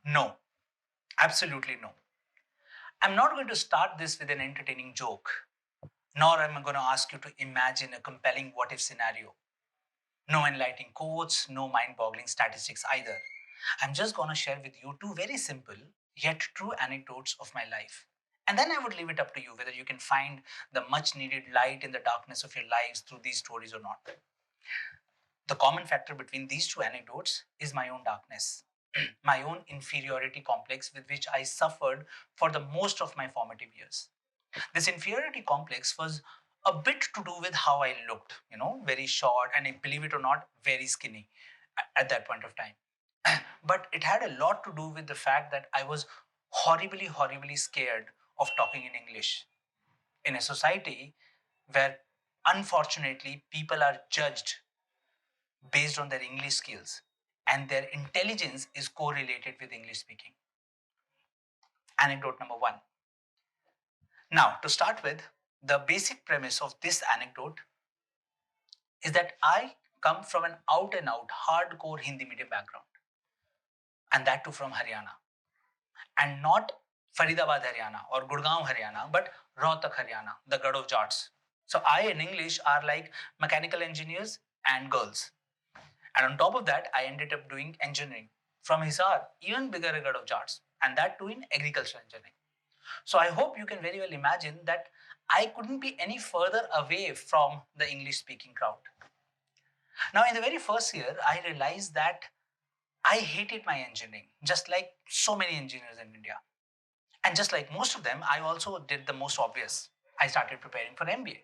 No, absolutely no. I'm not going to start this with an entertaining joke, nor am I going to ask you to imagine a compelling what if scenario. No enlightening quotes, no mind boggling statistics either. I'm just going to share with you two very simple yet true anecdotes of my life. And then I would leave it up to you whether you can find the much needed light in the darkness of your lives through these stories or not. The common factor between these two anecdotes is my own darkness, my own inferiority complex with which I suffered for the most of my formative years. This inferiority complex was a bit to do with how I looked, very short and, believe it or not, very skinny at that point of time. But it had a lot to do with the fact that I was horribly, horribly scared of talking in English in a society where, unfortunately, people are judged based on their English skills and their intelligence is correlated with English speaking. Anecdote number one. Now, to start with, the basic premise of this anecdote is that I come from an out and out hardcore Hindi medium background, and that too from Haryana. And not Faridabad, Haryana or Gurgaon, Haryana, but Rohtak, Haryana, the god of jats. So I in English are like mechanical engineers and girls. And on top of that, I ended up doing engineering from Hisar, even bigger god of jats, and that too in agricultural engineering. So I hope you can very well imagine that I couldn't be any further away from the English speaking crowd. Now, in the very first year, I realized that I hated my engineering, just like so many engineers in India. And just like most of them, I also did the most obvious. I started preparing for MBA.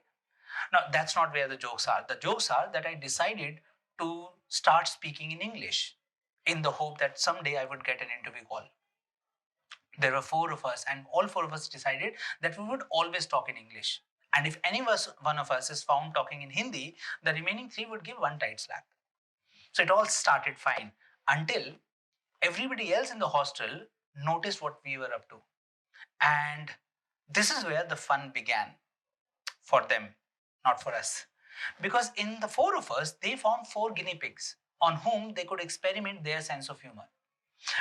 Now, that's not where the jokes are. The jokes are that I decided to start speaking in English in the hope that someday I would get an interview call. There were four of us, and all four of us decided that we would always talk in English. And if one of us is found talking in Hindi, the remaining three would give one tight slap. So it all started fine until everybody else in the hostel noticed what we were up to. And this is where the fun began for them, not for us. Because in the four of us, they found four guinea pigs on whom they could experiment their sense of humor.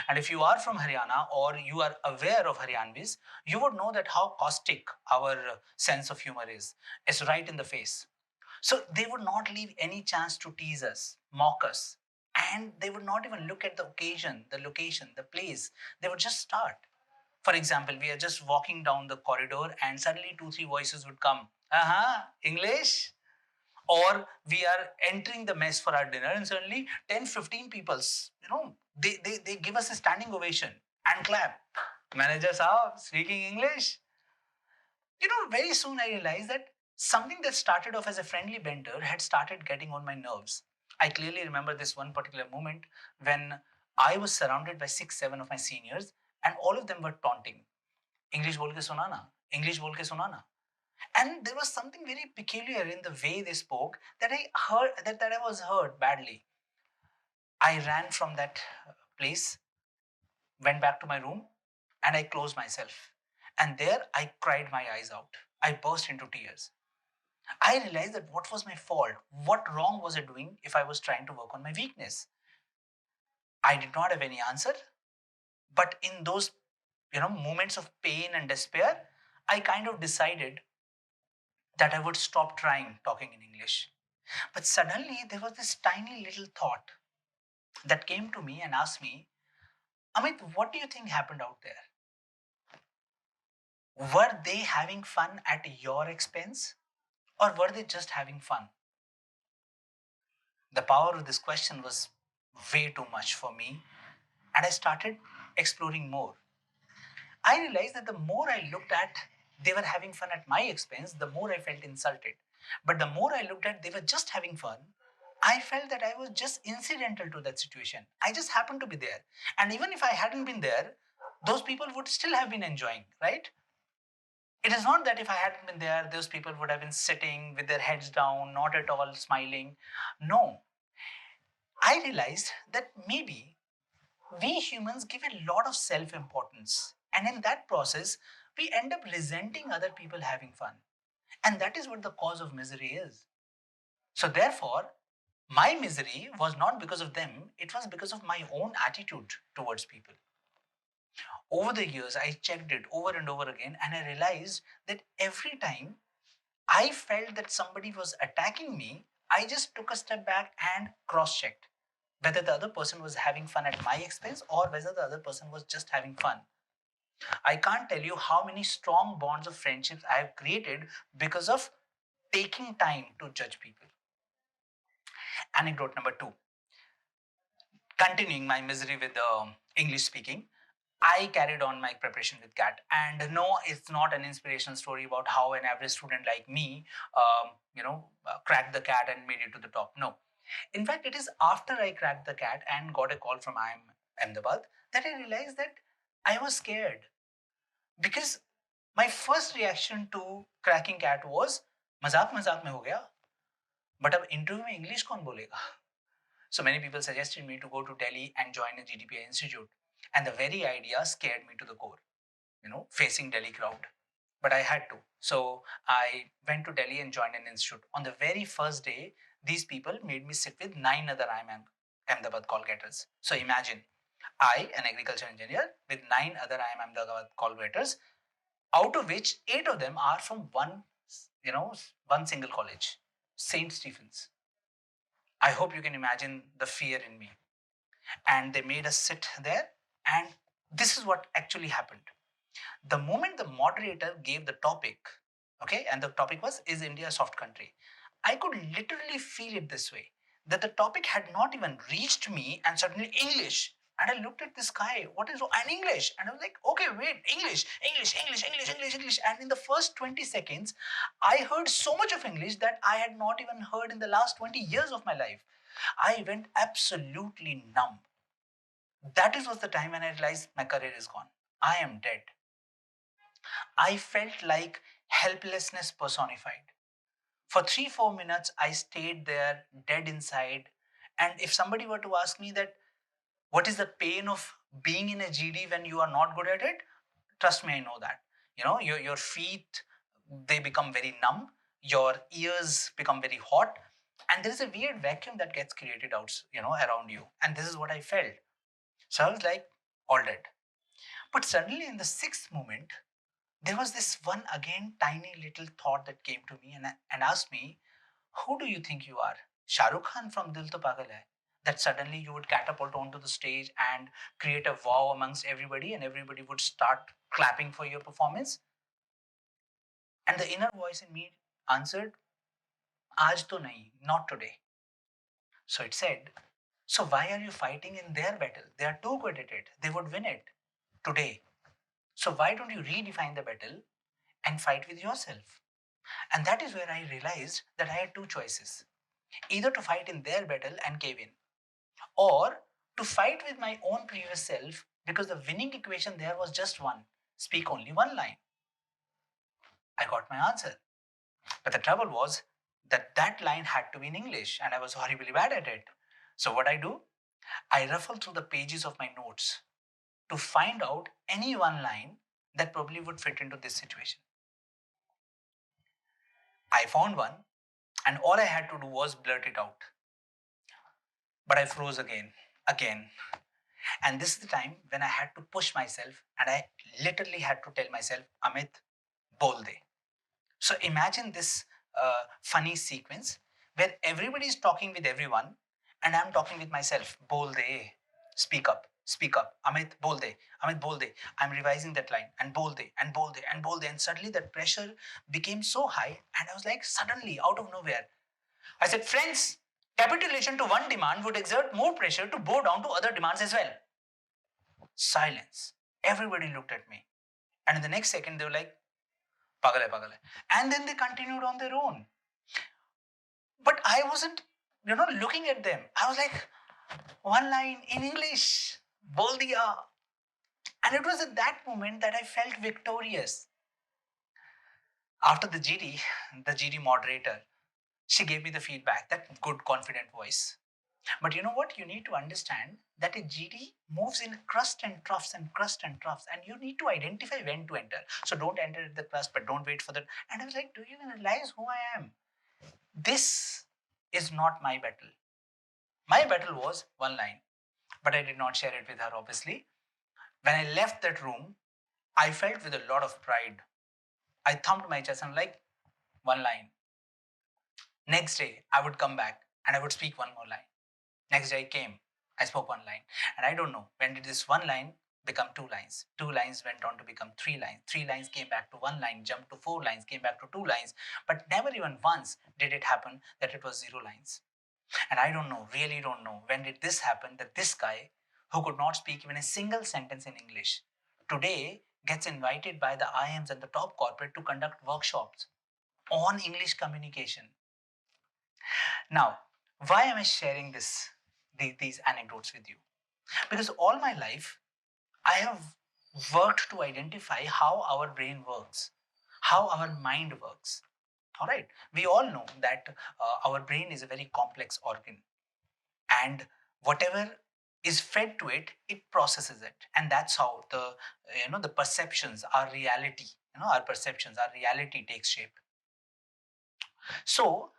And if you are from Haryana or you are aware of Haryanvis, you would know that how caustic our sense of humor is. It's right in the face. So they would not leave any chance to tease us, mock us, and they would not even look at the occasion, the location, the place. They would just start. For example, we are just walking down the corridor and suddenly two, three voices would come. English? Or we are entering the mess for our dinner and suddenly 10, 15 people, they give us a standing ovation and clap. Manager saab, speaking English. Very soon I realized that something that started off as a friendly banter had started getting on my nerves. I clearly remember this one particular moment when I was surrounded by 6, 7 of my seniors and all of them were taunting. English bol ke sunana, English bol ke sunana. And there was something very peculiar in the way they spoke that I was hurt badly. I ran from that place, went back to my room, and I closed myself. And there I cried my eyes out. I burst into tears. I realized that what was my fault? What wrong was I doing if I was trying to work on my weakness? I did not have any answer, but in those moments of pain and despair, I kind of decided that I would stop trying talking in English. But suddenly there was this tiny little thought that came to me and asked me, Amit, what do you think happened out there? Were they having fun at your expense or were they just having fun? The power of this question was way too much for me, and I started exploring more. I realized that the more I looked at they were having fun at my expense, the more I felt insulted. But the more I looked at they were just having fun, I felt that I was just incidental to that situation. I just happened to be there. And even if I hadn't been there, those people would still have been enjoying, right? It is not that if I hadn't been there, those people would have been sitting with their heads down, not at all smiling. No. I realized that maybe we humans give a lot of self importance. And in that process, we end up resenting other people having fun. And that is what the cause of misery is. So, therefore, my misery was not because of them, it was because of my own attitude towards people. Over the years, I checked it over and over again, and I realized that every time I felt that somebody was attacking me, I just took a step back and cross checked whether the other person was having fun at my expense or whether the other person was just having fun. I can't tell you how many strong bonds of friendships I have created because of taking time to judge people. Anecdote number two. Continuing my misery with English speaking, I carried on my preparation with CAT. And no, it's not an inspirational story about how an average student like me, cracked the CAT and made it to the top. No. In fact, it is after I cracked the CAT and got a call from IIM Ahmedabad that I realized that I was scared. Because my first reaction to cracking CAT was, मजाक मजाक में हो गया, but अब interview में English कौन बोलेगा? So many people suggested me to go to Delhi and join a GDPI institute. And the very idea scared me to the core, facing Delhi crowd. But I had to. So I went to Delhi and joined an institute. On the very first day, these people made me sit with 9 other IIM Ahmedabad call getters. So imagine, I, an agriculture engineer, with 9 other IIM Ahmedabad call getters, out of which 8 of them are from one single college, St. Stephen's. I hope you can imagine the fear in me. And they made us sit there, and this is what actually happened. The moment the moderator gave the topic, okay, and the topic was, is India a soft country? I could literally feel it this way, that the topic had not even reached me, and suddenly English. And I looked at this guy, what is, and English? And I was like, okay, wait, English, English, English, English, English, English. And in the first 20 seconds, I heard so much of English that I had not even heard in the last 20 years of my life. I went absolutely numb. That was the time when I realized my career is gone. I am dead. I felt like helplessness personified. For 3 4 minutes, I stayed there, dead inside. And if somebody were to ask me that, what is the pain of being in a GD when you are not good at it? Trust me, I know that. Your feet, they become very numb, your ears become very hot, and there is a weird vacuum that gets created out, around you. And this is what I felt. So I was like, all dead. But suddenly, in the sixth moment, there was this one again tiny little thought that came to me and asked me, who do you think you are? Shah Rukh Khan from Dil To Pagal Hai? That suddenly you would catapult onto the stage and create a wow amongst everybody, and everybody would start clapping for your performance? And the inner voice in me answered, Aaj to nahi, not today. So it said, so why are you fighting in their battle? They are too good at it. They would win it today. So why don't you redefine the battle and fight with yourself? And that is where I realized that I had two choices: either to fight in their battle and cave in, or to fight with my own previous self, because the winning equation there was just one: speak only one line. I got my answer. But the trouble was that that line had to be in English, and I was horribly bad at it. So what I do? I ruffle through the pages of my notes to find out any one line that probably would fit into this situation. I found one, and all I had to do was blurt it out. But I froze again. And this is the time when I had to push myself, and I literally had to tell myself, Amit, bol de. So imagine this funny sequence where everybody is talking with everyone, and I'm talking with myself, bol de, speak up, Amit, bol de, Amit, bol de. I'm revising that line, and bol de, and bol de, and bol de. And suddenly that pressure became so high, and I was like, suddenly, out of nowhere, I said, friends, capitulation to one demand would exert more pressure to bow down to other demands as well. Silence. Everybody looked at me. And in the next second, they were like, pagal hai, pagal hai. And then they continued on their own. But I wasn't, looking at them. I was like, one line in English, bol diya. And it was at that moment that I felt victorious. After the GD moderator, she gave me the feedback, that good, confident voice. But you know what? You need to understand that a GD moves in crust and troughs and crust and troughs, and you need to identify when to enter. So don't enter at the crust, but don't wait for that. And I was like, do you even realize who I am? This is not my battle. My battle was one line, but I did not share it with her, obviously. When I left that room, I felt with a lot of pride. I thumped my chest and like, one line. Next day, I would come back and I would speak one more line. Next day I came, I spoke one line. And I don't know, when did this one line become two lines? Two lines went on to become three lines. Three lines came back to one line, jumped to four lines, came back to two lines. But never even once did it happen that it was zero lines. And I don't know, really don't know, when did this happen that this guy, who could not speak even a single sentence in English, today gets invited by the IMs and the top corporate to conduct workshops on English communication. Now, why am I sharing these anecdotes with you? Because all my life, I have worked to identify how our brain works, how our mind works. All right. We all know that our brain is a very complex organ, and whatever is fed to it, it processes it, and that's how the perceptions, our reality, our perceptions, our reality takes shape. So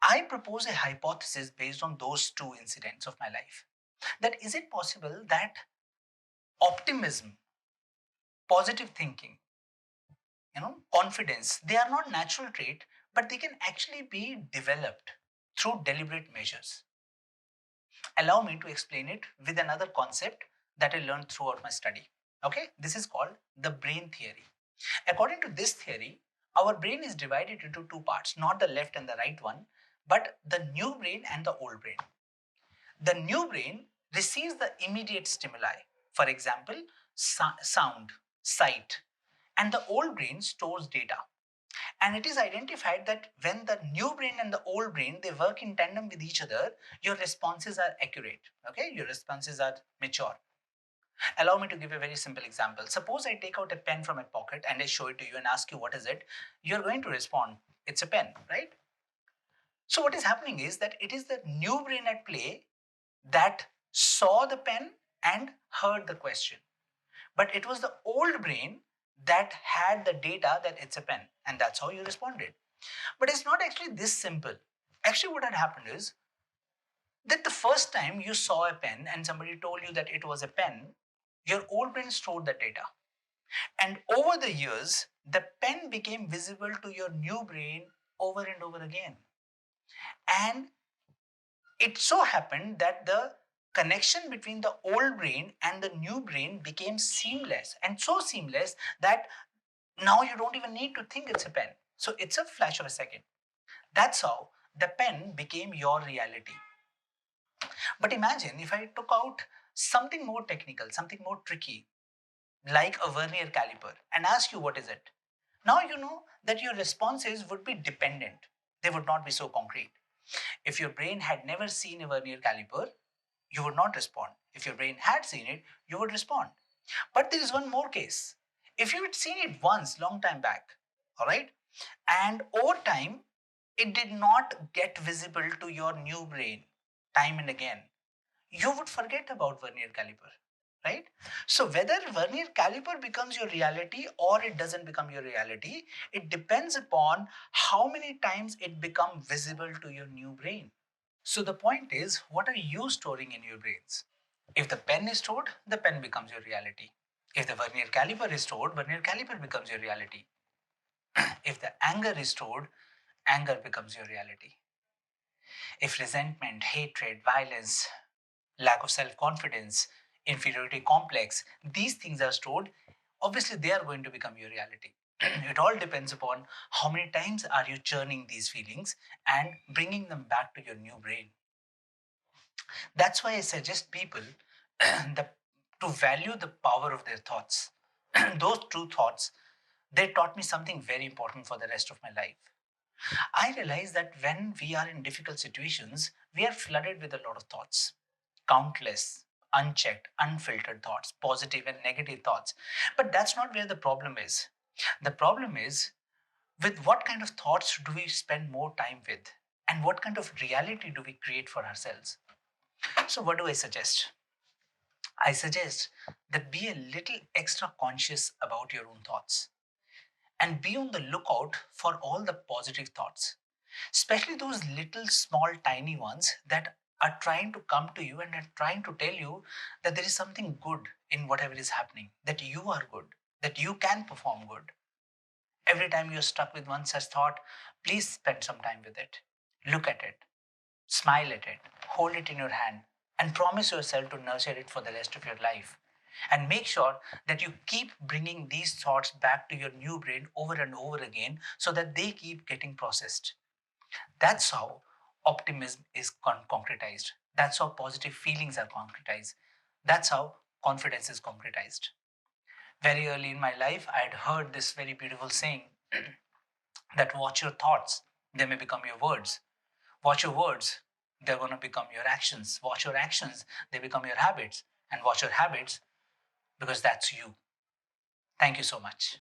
I propose a hypothesis based on those two incidents of my life. That is it possible that optimism, positive thinking, confidence, they are not natural trait, but they can actually be developed through deliberate measures. Allow me to explain it with another concept that I learned throughout my study. Okay, this is called the brain theory. According to this theory, our brain is divided into two parts, not the left and the right one, but the new brain and the old brain. The new brain receives the immediate stimuli, for example, sound, sight, and the old brain stores data. And it is identified that when the new brain and the old brain, they work in tandem with each other, your responses are accurate. Okay, your responses are mature. Allow me to give a very simple example. Suppose I take out a pen from my pocket and I show it to you and ask you what is it. You're going to respond, it's a pen, right? So what is happening is that it is the new brain at play that saw the pen and heard the question. But it was the old brain that had the data that it's a pen, and that's how you responded. But it's not actually this simple. Actually, what had happened is that the first time you saw a pen and somebody told you that it was a pen, your old brain stored the data. And over the years, the pen became visible to your new brain over and over again. And it so happened that the connection between the old brain and the new brain became seamless, and so seamless that now you don't even need to think it's a pen. So it's a flash of a second. That's how the pen became your reality. But imagine if I took out something more technical, something more tricky, like a vernier caliper, and ask you what is it. Now you know that your responses would be dependent. They would not be so concrete. If your brain had never seen a vernier caliper, you would not respond. If your brain had seen it, you would respond. But there is one more case. If you had seen it once, long time back, all right, and over time, it did not get visible to your new brain time and again, you would forget about vernier caliper, right? So whether vernier caliper becomes your reality or it doesn't become your reality, it depends upon how many times it becomes visible to your new brain. So the point is, what are you storing in your brains? If the pen is stored, the pen becomes your reality. If the vernier caliper is stored, vernier caliper becomes your reality. If the anger is stored, anger becomes your reality. If resentment, hatred, violence, lack of self-confidence, inferiority complex, these things are stored, obviously they are going to become your reality. It all depends upon how many times are you churning these feelings and bringing them back to your new brain. That's why I suggest people to value the power of their thoughts. Those true thoughts, they taught me something very important for the rest of my life. I realize that when we are in difficult situations, we are flooded with a lot of thoughts, countless, unchecked, unfiltered thoughts, positive and negative thoughts. But that's not where the problem is. The problem is with what kind of thoughts do we spend more time with, and what kind of reality do we create for ourselves? So, what do I suggest? I suggest that be a little extra conscious about your own thoughts and be on the lookout for all the positive thoughts, especially those little small tiny ones that are trying to come to you and are trying to tell you that there is something good in whatever is happening, that you are good, that you can perform good. Every time you're stuck with one such thought, please spend some time with it. Look at it, smile at it, hold it in your hand, and promise yourself to nurture it for the rest of your life. And make sure that you keep bringing these thoughts back to your new brain over and over again so that they keep getting processed. That's how optimism is concretized. That's how positive feelings are concretized. That's how confidence is concretized. Very early in my life, I had heard this very beautiful saying that watch your thoughts, they may become your words. Watch your words, they're going to become your actions. Watch your actions, they become your habits. And watch your habits because that's you. Thank you so much.